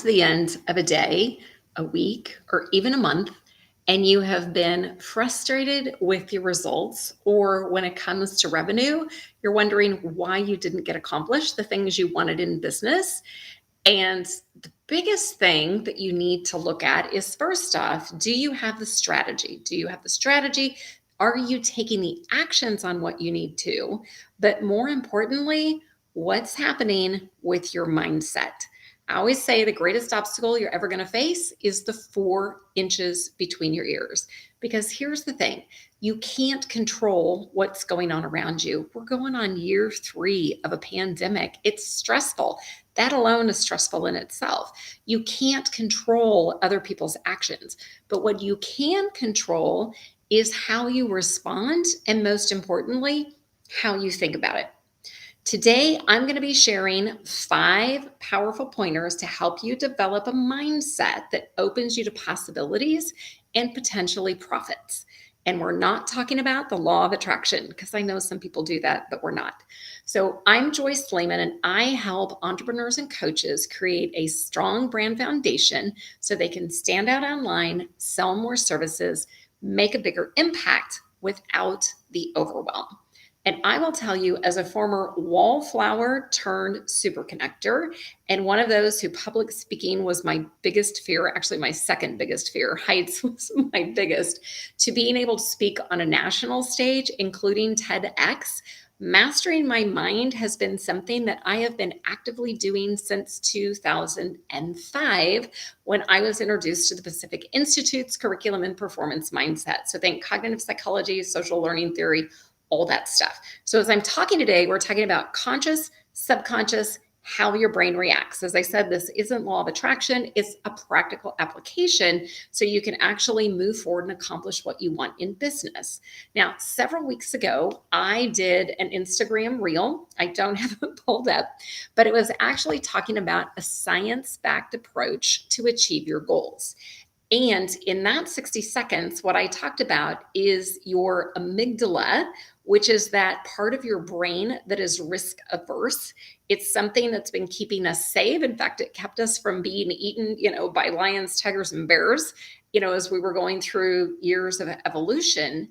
the end of a day, a week, or even a month, and you have been frustrated with your results, or when it comes to revenue, you're wondering why you didn't get accomplished the things you wanted in business. And the biggest thing that you need to look at is, first off, do you have the strategy? Do you have the strategy? Are you taking the actions on what you need to? But more importantly, what's happening with your mindset? I always say the greatest obstacle you're ever going to face is the 4 inches between your ears. Because here's the thing, you can't control what's going on around you. We're going on year 3 of a pandemic. It's stressful. That alone is stressful in itself. You can't control other people's actions. But what you can control is how you respond, and most importantly, how you think about it. Today, I'm going to be sharing 5 powerful pointers to help you develop a mindset that opens you to possibilities and potentially profits. And we're not talking about the law of attraction, because I know some people do that, but we're not. So I'm Joyce Layman, and I help entrepreneurs and coaches create a strong brand foundation so they can stand out online, sell more services, make a bigger impact without the overwhelm. And I will tell you, as a former wallflower turned super connector, and one of those who public speaking was my biggest fear, actually my second biggest fear, heights was my biggest, to being able to speak on a national stage, including TEDx, mastering my mind has been something that I have been actively doing since 2005, when I was introduced to the Pacific Institute's curriculum and performance mindset. So think cognitive psychology, social learning theory, all that stuff. So as I'm talking today, we're talking about conscious, subconscious, how your brain reacts. As I said, this isn't law of attraction, it's a practical application so you can actually move forward and accomplish what you want in business. Now, several weeks ago, I did an Instagram reel. I don't have it pulled up, but it was actually talking about a science-backed approach to achieve your goals. And in that 60 seconds, what I talked about is your amygdala, which is that part of your brain that is risk averse. It's something that's been keeping us safe. In fact, it kept us from being eaten, by lions, tigers, and bears, as we were going through years of evolution.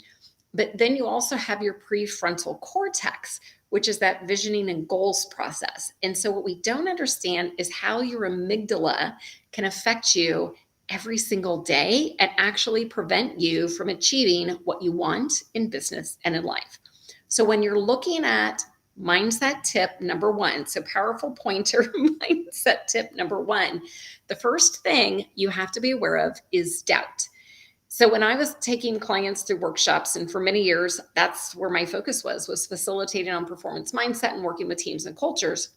But then you also have your prefrontal cortex, which is that visioning and goals process. And so what we don't understand is how your amygdala can affect you every single day and actually prevent you from achieving what you want in business and in life. So when you're looking at mindset tip number 1, so powerful pointer, mindset tip number 1, the first thing you have to be aware of is doubt. So when I was taking clients through workshops, and for many years, that's where my focus was facilitating on performance mindset and working with teams and cultures.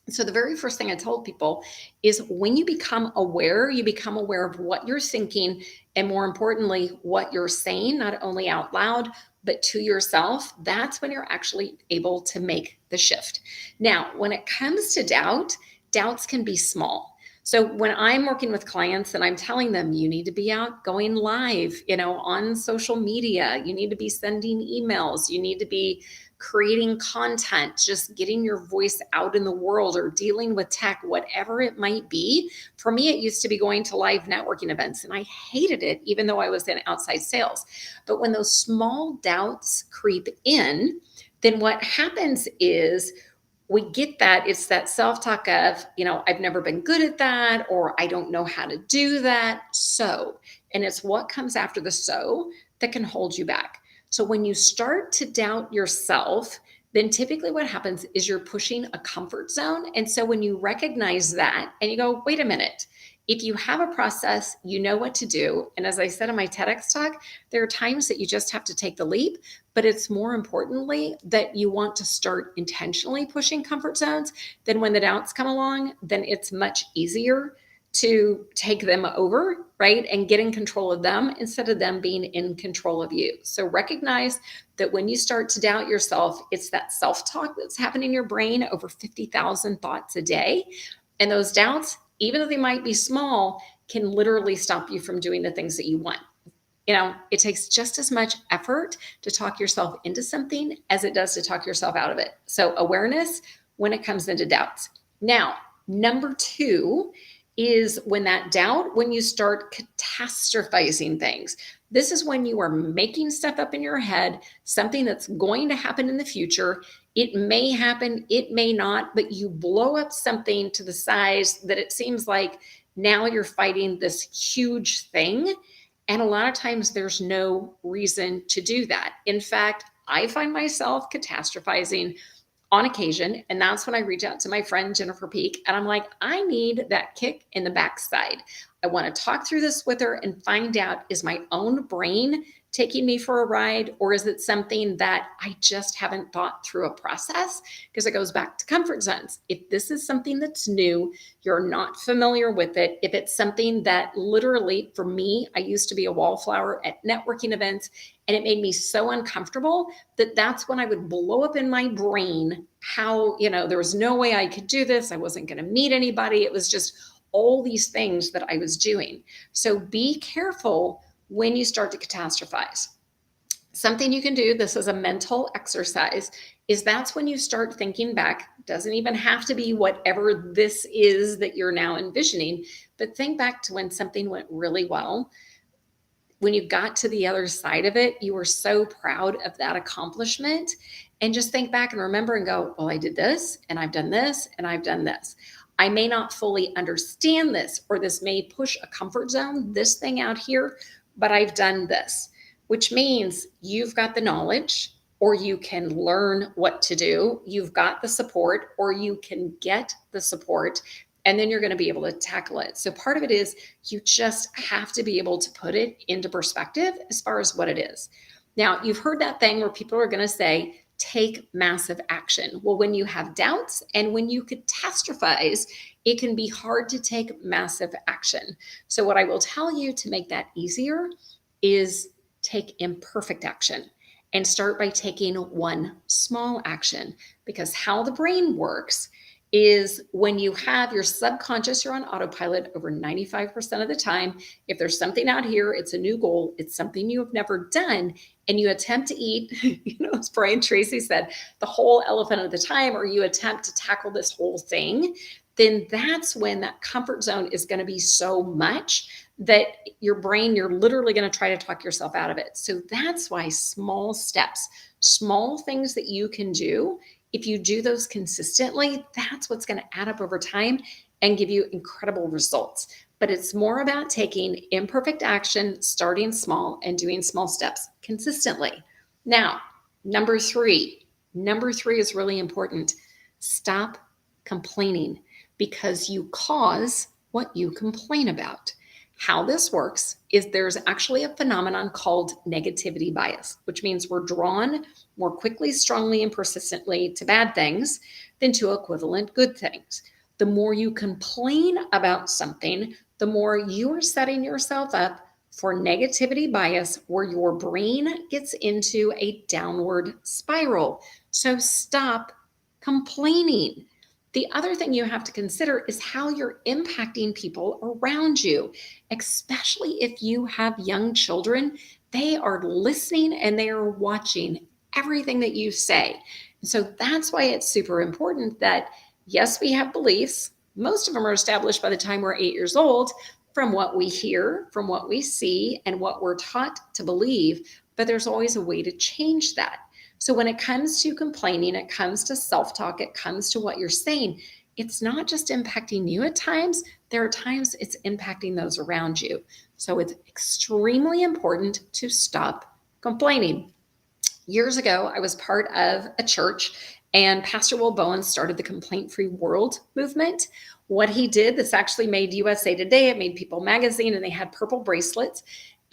So the very first thing I told people is when you become aware of what you're thinking, and more importantly, what you're saying, not only out loud, but to yourself. That's when you're actually able to make the shift. Now, when it comes to doubts can be small. So when I'm working with clients and I'm telling them you need to be out going live, on social media, you need to be sending emails, you need to be creating content, just getting your voice out in the world, or dealing with tech, whatever it might be. For me, it used to be going to live networking events, and I hated it, even though I was in outside sales. But when those small doubts creep in, then what happens is we get that it's that self-talk of, I've never been good at that, or I don't know how to do that. And it's what comes after the so that can hold you back. So when you start to doubt yourself, then typically what happens is you're pushing a comfort zone. And so when you recognize that and you go, wait a minute, if you have a process, you know what to do. And as I said in my TEDx talk, there are times that you just have to take the leap, but it's more importantly that you want to start intentionally pushing comfort zones. Then when the doubts come along, then it's much easier to take them over, right? And get in control of them instead of them being in control of you. So recognize that when you start to doubt yourself, it's that self-talk that's happening in your brain, over 50,000 thoughts a day. And those doubts, even though they might be small, can literally stop you from doing the things that you want. It takes just as much effort to talk yourself into something as it does to talk yourself out of it. So awareness when it comes into doubts. Now, number 2 is when that doubt, when you start catastrophizing things. This is when you are making stuff up in your head, something that's going to happen in the future. It may happen, it may not, but you blow up something to the size that it seems like now you're fighting this huge thing. And a lot of times there's no reason to do that. In fact, I find myself catastrophizing on occasion. And that's when I reach out to my friend, Jennifer Peak, and I'm like, I need that kick in the backside. I want to talk through this with her and find out, is my own brain taking me for a ride, or is it something that I just haven't thought through a process? Because it goes back to comfort zones. If this is something that's new, you're not familiar with it. If it's something that literally, for me, I used to be a wallflower at networking events, and it made me so uncomfortable that that's when I would blow up in my brain how, there was no way I could do this. I wasn't going to meet anybody. It was just all these things that I was doing. So be careful when you start to catastrophize. Something you can do, this is a mental exercise, is that's when you start thinking back. Doesn't even have to be whatever this is that you're now envisioning, but think back to when something went really well. When you got to the other side of it, you were so proud of that accomplishment. And just think back and remember and go, well, I did this, and I've done this, and I've done this. I may not fully understand this, or this may push a comfort zone, this thing out here, but I've done this, which means you've got the knowledge, or you can learn what to do. You've got the support, or you can get the support, and then you're going to be able to tackle it. So part of it is you just have to be able to put it into perspective as far as what it is. Now, you've heard that thing where people are going to say, take massive action. Well, when you have doubts and when you catastrophize, it can be hard to take massive action. So what I will tell you to make that easier is take imperfect action and start by taking one small action, because how the brain works is when you have your subconscious, you're on autopilot over 95% of the time. If there's something out here, it's a new goal, it's something you have never done, and you attempt to eat, as Brian Tracy said, the whole elephant at the time, or you attempt to tackle this whole thing, then that's when that comfort zone is going to be so much that your brain, you're literally going to try to talk yourself out of it. So that's why small steps, small things that you can do, if you do those consistently, that's what's going to add up over time and give you incredible results. But it's more about taking imperfect action, starting small, and doing small steps consistently. Now, number three is really important. Stop complaining, because you cause what you complain about. How this works is there's actually a phenomenon called negativity bias, which means we're drawn more quickly, strongly, and persistently to bad things than to equivalent good things. The more you complain about something, the more you are setting yourself up for negativity bias, where your brain gets into a downward spiral. So stop complaining. The other thing you have to consider is how you're impacting people around you, especially if you have young children. They are listening and they are watching everything that you say. And so that's why it's super important that, yes, we have beliefs. Most of them are established by the time we're 8 years old, from what we hear, from what we see, and what we're taught to believe. But there's always a way to change that. So when it comes to complaining, it comes to self-talk, it comes to what you're saying, it's not just impacting you at times. There are times it's impacting those around you. So it's extremely important to stop complaining. Years ago, I was part of a church, and Pastor Will Bowen started the Complaint-Free World movement. What he did, this actually made USA Today, it made People magazine, and they had purple bracelets.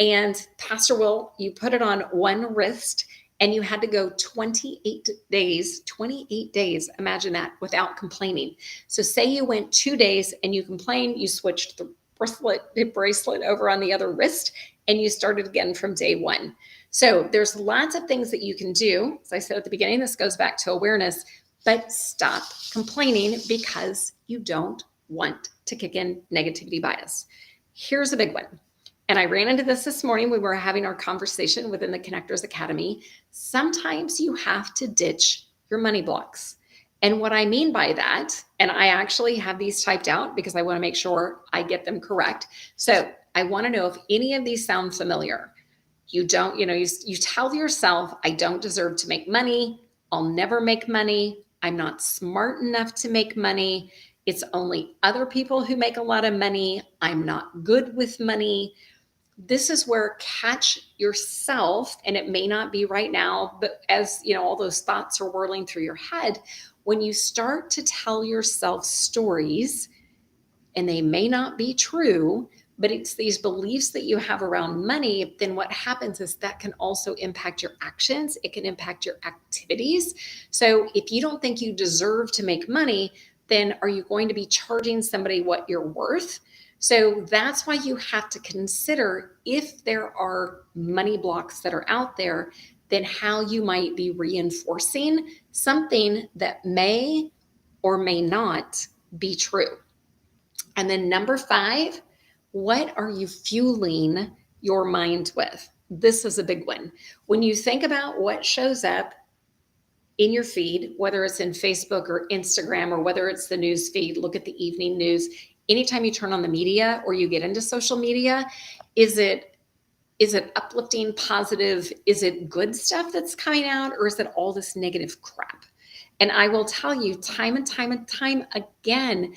And Pastor Will, you put it on one wrist, and you had to go 28 days, imagine that, without complaining. So say you went 2 days and you complained, you switched the bracelet over on the other wrist, and you started again from day one. So there's lots of things that you can do. As I said at the beginning, this goes back to awareness, but stop complaining because you don't want to kick in negativity bias. Here's a big one. And I ran into this morning when we were having our conversation within the Connectors Academy. Sometimes you have to ditch your money blocks. And what I mean by that, and I actually have these typed out because I want to make sure I get them correct. So I want to know if any of these sound familiar. You don't, you tell yourself, I don't deserve to make money. I'll never make money. I'm not smart enough to make money. It's only other people who make a lot of money. I'm not good with money. This is where catch yourself, and it may not be right now, but as all those thoughts are whirling through your head, when you start to tell yourself stories, and they may not be true, but it's these beliefs that you have around money, then what happens is that can also impact your actions. It can impact your activities. So if you don't think you deserve to make money, then are you going to be charging somebody what you're worth? So that's why you have to consider, if there are money blocks that are out there, then how you might be reinforcing something that may or may not be true. And then number 5, what are you fueling your mind with? This is a big one. When you think about what shows up in your feed, whether it's in Facebook or Instagram, or whether it's the news feed, look at the evening news. Anytime you turn on the media or you get into social media, is it uplifting, positive? Is it good stuff that's coming out, or is it all this negative crap? And I will tell you time and time and time again,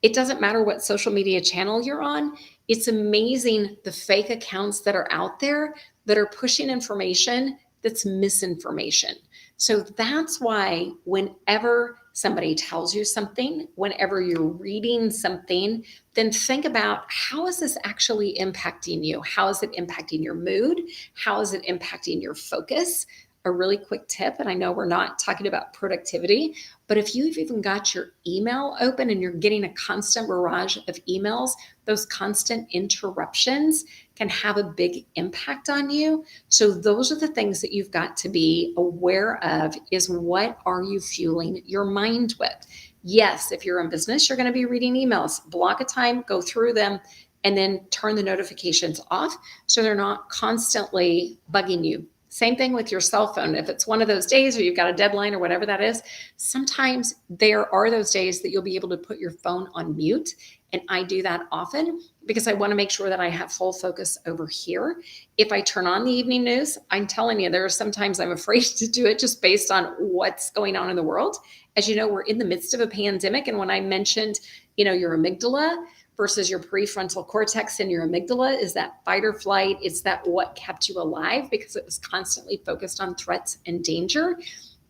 it doesn't matter what social media channel you're on. It's amazing the fake accounts that are out there that are pushing information that's misinformation. So that's why whenever somebody tells you something, whenever you're reading something, then think about, how is this actually impacting you? How is it impacting your mood? How is it impacting your focus? A really quick tip, and I know we're not talking about productivity, but if you've even got your email open and you're getting a constant barrage of emails, those constant interruptions can have a big impact on you. So those are the things that you've got to be aware of, is what are you fueling your mind with? Yes, if you're in business, you're going to be reading emails. Block a time, go through them, and then turn the notifications off so they're not constantly bugging you. Same thing with your cell phone. If it's one of those days where you've got a deadline or whatever that is, sometimes there are those days that you'll be able to put your phone on mute. And I do that often because I want to make sure that I have full focus over here. If I turn on the evening news, I'm telling you, there are sometimes I'm afraid to do it just based on what's going on in the world. As you know, we're in the midst of a pandemic. And when I mentioned, your amygdala versus your prefrontal cortex, and your amygdala is that fight or flight. It's that what kept you alive, because it was constantly focused on threats and danger.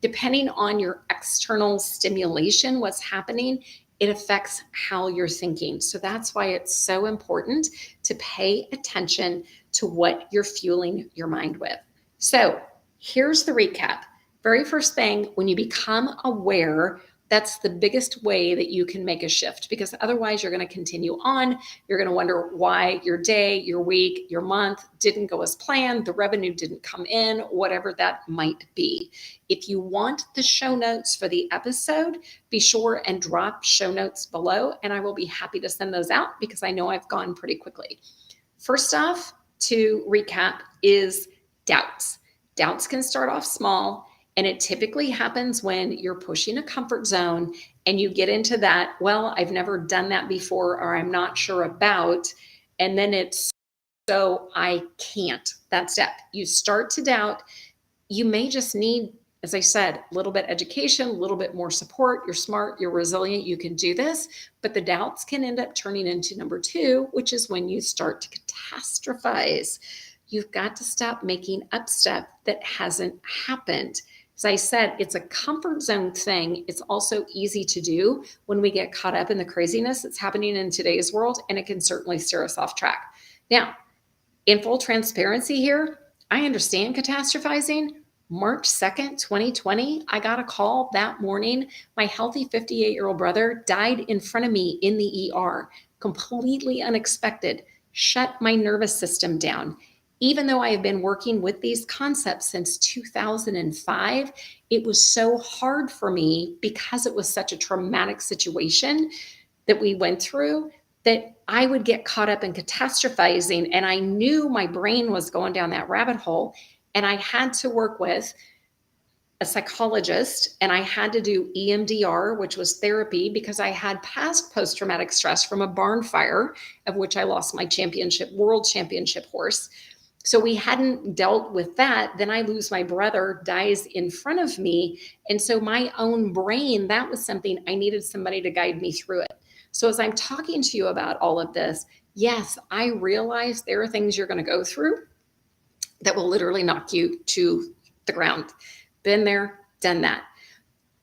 Depending on your external stimulation, what's happening, it affects how you're thinking. So that's why it's so important to pay attention to what you're fueling your mind with. So here's the recap. Very first thing, when you become aware, that's the biggest way that you can make a shift, because otherwise you're going to continue on. You're going to wonder why your day, your week, your month didn't go as planned. The revenue didn't come in, whatever that might be. If you want the show notes for the episode, be sure and drop show notes below, and I will be happy to send those out because I know I've gone pretty quickly. First off, to recap, is doubts. Doubts can start off small. And it typically happens when you're pushing a comfort zone and you get into that, well, I've never done that before, or I'm not sure about, and then it's, so I can't. That step. You start to doubt. You may just need, as I said, a little bit education, a little bit more support. You're smart, you're resilient, you can do this, but the doubts can end up turning into number 2, which is when you start to catastrophize. You've got to stop making up stuff that hasn't happened. As I said, it's a comfort zone thing. It's also easy to do when we get caught up in the craziness that's happening in today's world, and it can certainly steer us off track. Now, in full transparency here, I understand catastrophizing. March 2nd, 2020, I got a call that morning. My healthy 58-year-old brother died in front of me in the ER, completely unexpected, shut my nervous system down. Even though I have been working with these concepts since 2005, it was so hard for me because it was such a traumatic situation that we went through that I would get caught up in catastrophizing. And I knew my brain was going down that rabbit hole. And I had to work with a psychologist, and I had to do EMDR, which was therapy, because I had past post-traumatic stress from a barn fire, of which I lost my world championship horse. So we hadn't dealt with that. Then I lose my brother, dies in front of me. And so my own brain, that was something I needed somebody to guide me through it. So as I'm talking to you about all of this, yes, I realize there are things you're going to go through that will literally knock you to the ground. Been there, done that.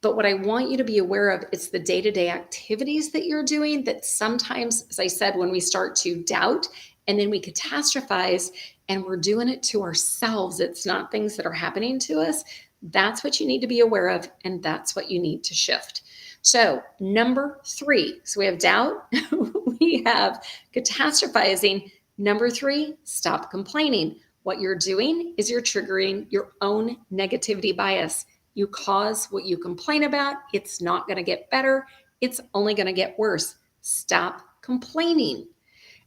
But what I want you to be aware of, it's the day-to-day activities that you're doing that sometimes, as I said, when we start to doubt and then we catastrophize and we're doing it to ourselves, it's not things that are happening to us. That's what you need to be aware of, and that's what you need to shift. So number 3, so we have doubt, we have catastrophizing. Number 3, stop complaining. What you're doing is you're triggering your own negativity bias. You cause what you complain about. It's not going to get better. It's only going to get worse. Stop complaining.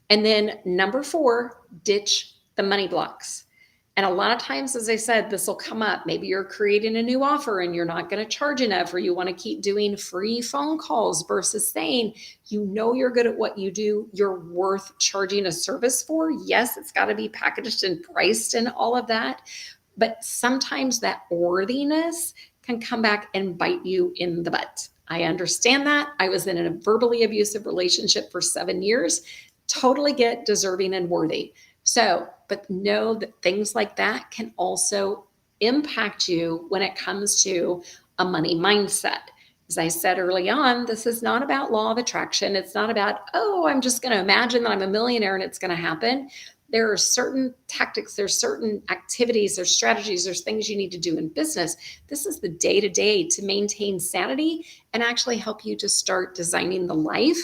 And then number 4, ditch the money blocks. And a lot of times, as I said, this will come up. Maybe you're creating a new offer and you're not going to charge enough, or you want to keep doing free phone calls versus saying, you know, you're good at what you do. You're worth charging a service for. Yes, it's got to be packaged and priced and all of that. But sometimes that worthiness can come back and bite you in the butt. I understand that. I was in a verbally abusive relationship for 7 years. Totally get deserving and worthy. So, but know that things like that can also impact you when it comes to a money mindset. As I said early on, this is not about law of attraction. It's not about, oh, I'm just going to imagine that I'm a millionaire and it's going to happen. There are certain tactics, there's certain activities, there's strategies, there's things you need to do in business. This is the day-to-day to maintain sanity and actually help you to start designing the life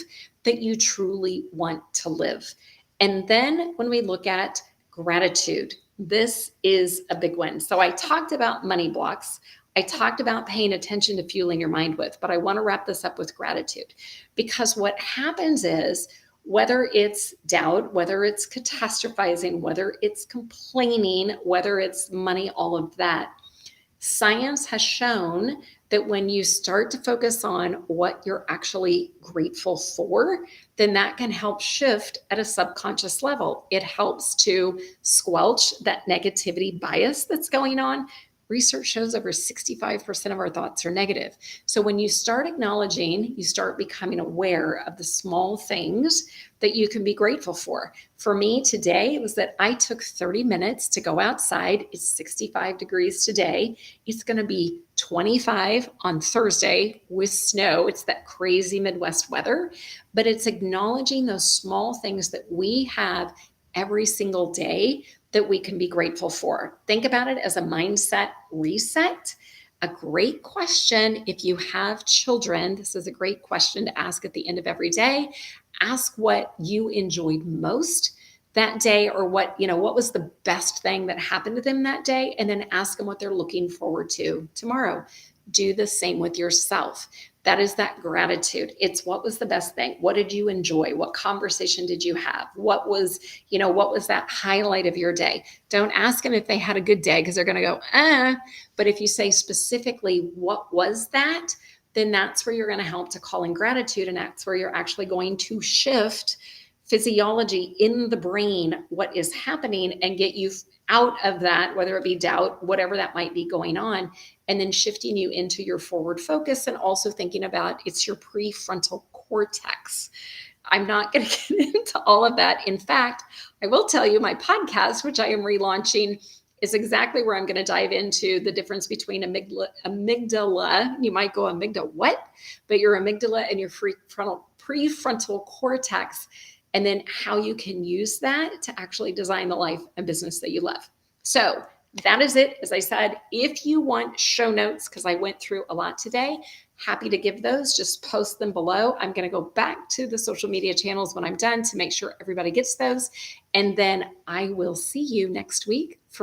that you truly want to live. And then when we look at gratitude, this is a big one. So I talked about money blocks. I talked about paying attention to fueling your mind with, but I want to wrap this up with gratitude, because what happens is, whether it's doubt, whether it's catastrophizing, whether it's complaining, whether it's money, all of that, science has shown that when you start to focus on what you're actually grateful for, then that can help shift at a subconscious level. It helps to squelch that negativity bias that's going on. Research shows over 65% of our thoughts are negative. So when you start acknowledging, you start becoming aware of the small things that you can be grateful for. For me today, it was that I took 30 minutes to go outside. It's 65 degrees today. It's going to be 25 on Thursday with snow. It's that crazy Midwest weather, but it's acknowledging those small things that we have every single day that we can be grateful for. Think about it as a mindset reset. A great question if you have children, this is a great question to ask at the end of every day. Ask what you enjoyed most that day, or what was the best thing that happened to them that day, and then ask them what they're looking forward to tomorrow. Do the same with yourself. That is that gratitude. It's what was the best thing? What did you enjoy? What conversation did you have? What was that highlight of your day? Don't ask them if they had a good day, because they're going to go, But if you say specifically, what was that? Then that's where you're going to help to call in gratitude. And that's where you're actually going to shift physiology in the brain, what is happening, and get you out of that, whether it be doubt, whatever that might be going on, and then shifting you into your forward focus, and also thinking about it's your prefrontal cortex. I'm not going to get into all of that. In fact, I will tell you my podcast, which I am relaunching, is exactly where I'm going to dive into the difference between amygdala. You might go, amygdala, what? But your amygdala and your prefrontal cortex, and then how you can use that to actually design the life and business that you love. So that is it. As I said, if you want show notes, because I went through a lot today, happy to give those. Just post them below. I'm going to go back to the social media channels when I'm done to make sure everybody gets those. And then I will see you next week for